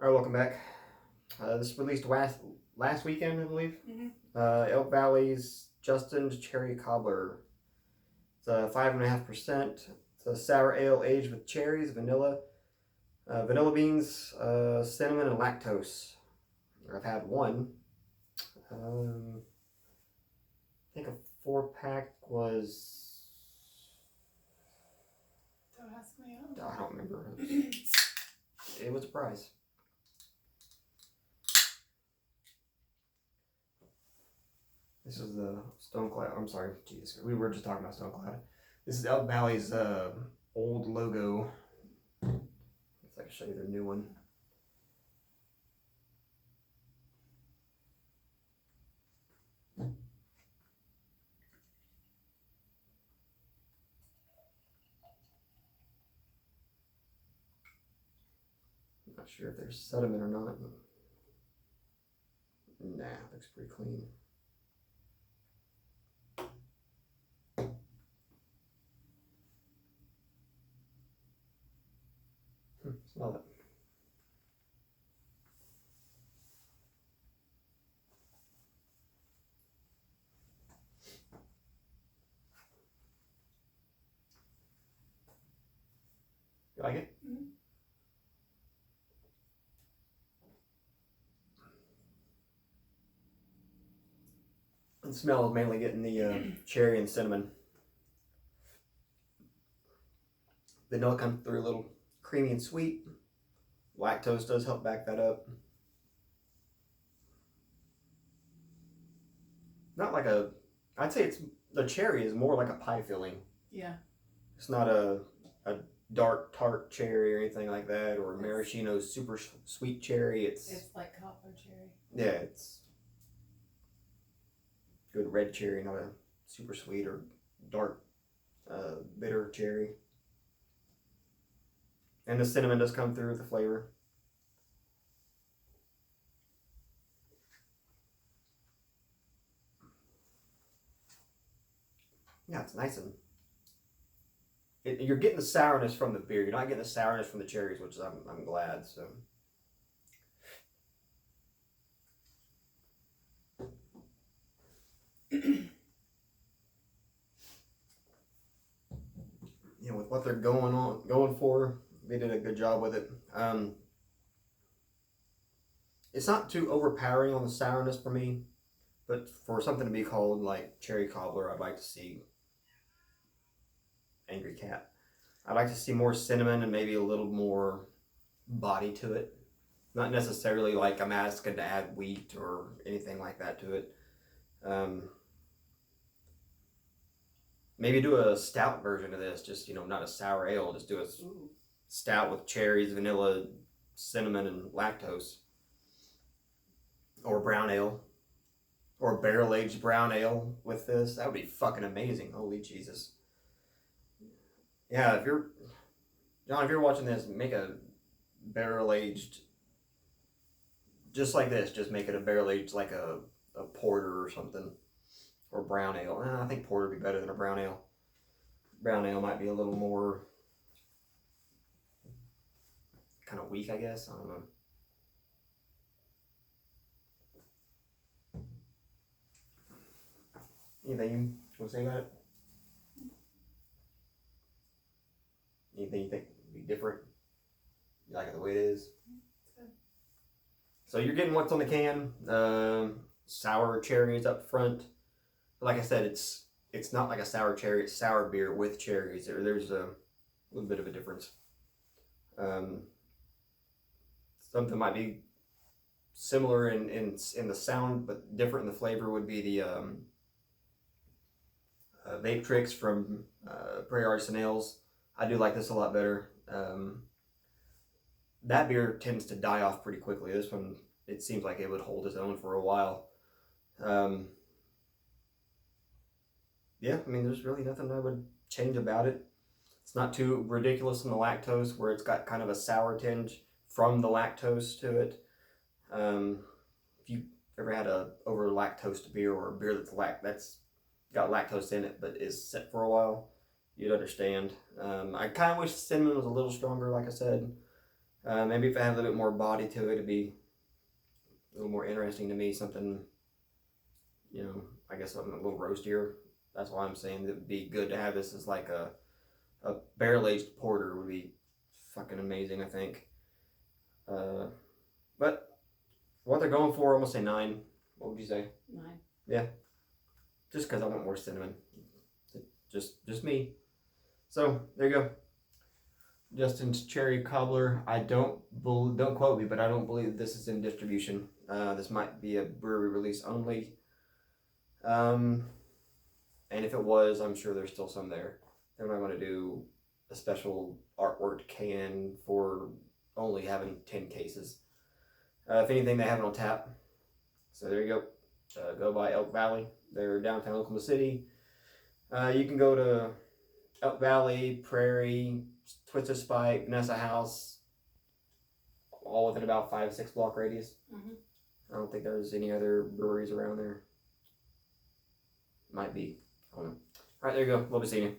All right, welcome back. This released last weekend, I believe. Mm-hmm. Elk Valley's Justin's Cherry Cobbler. It's 5.5%. It's a sour ale aged with cherries, vanilla beans, cinnamon, and lactose. I've had one. I think a 4 pack was. Don't ask me. I don't remember. It was a prize. This is the Stone Cloud. I'm sorry, Jesus. We were just talking about Stone Cloud. This is Elk Valley's old logo. Let's like show you their new one. I'm not sure if there's sediment or not. Nah, looks pretty clean. Smell it. You like it? Mm-hmm. The smell is mainly getting the cherry and cinnamon. Vanilla comes through a little creamy and sweet. Lactose does help back that up. Not like a. I'd say it's the cherry is more like a pie filling. Yeah. It's not a dark tart cherry or anything like that, or maraschino super sweet cherry. It's like Cobbler cherry. Yeah, it's good red cherry, not a super sweet or dark bitter cherry. And the cinnamon does come through with the flavor. Yeah, it's nice and you're getting the sourness from the beer. You're not getting the sourness from the cherries, which I'm glad. So. With what they're going for, they did a good job with it. It's not too overpowering on the sourness for me, but for something to be called like cherry cobbler, I'd like to see angry cat. I'd like to see more cinnamon and maybe a little more body to it. Not necessarily like I'm asking to add wheat or anything like that to it. Maybe do a stout version of this, just not a sour ale, just do a stout with cherries, vanilla, cinnamon, and lactose. Or brown ale. Or barrel aged brown ale with this. That would be fucking amazing. Holy Jesus. Yeah, if you're watching this, make a barrel aged just like this. Just make it a barrel aged like a porter or something. Or brown ale. I think porter would be better than a brown ale. Brown ale might be a little more kind of weak, I guess. I don't know. Anything you want to say about it? Anything you think would be different? You like it the way it is? So you're getting what's on the can. Sour cherries up front. But like I said, it's not like a sour cherry. It's sour beer with cherries. There's a little bit of a difference. Something might be similar in the sound, but different in the flavor would be the Vape Tricks from Prairie Artisan Ales. I do like this a lot better. That beer tends to die off pretty quickly. This one, it seems like it would hold its own for a while. Yeah, I mean, there's really nothing I would change about it. It's not too ridiculous in the lactose, where it's got kind of a sour tinge from the lactose to it. If you've ever had a over lactose beer or a beer that's got lactose in it but is set for a while, you'd understand. I kind of wish the cinnamon was a little stronger, like I said. Maybe if it had a little bit more body to it, it'd be a little more interesting to me. Something, I guess something a little roastier. That's why I'm saying it'd be good to have this as like a barrel aged porter would be fucking amazing, I think. But what they're going for, I'm gonna say 9. What would you say? 9. Yeah. Just because I want more cinnamon. Just me. So there you go. Justin's cherry cobbler. I don't quote me, but I don't believe this is in distribution. This might be a brewery release only. And if it was, I'm sure there's still some there. They're not going to do a special artwork can for only having 10 cases. If anything, they have it on tap. So there you go. Go by Elk Valley. They're downtown Oklahoma City. You can go to Elk Valley, Prairie, Twisted Spike, Vanessa House, all within about 5-6 block radius. Mm-hmm. I don't think there's any other breweries around there. Might be. I don't know. All right, there you go. Love to see you.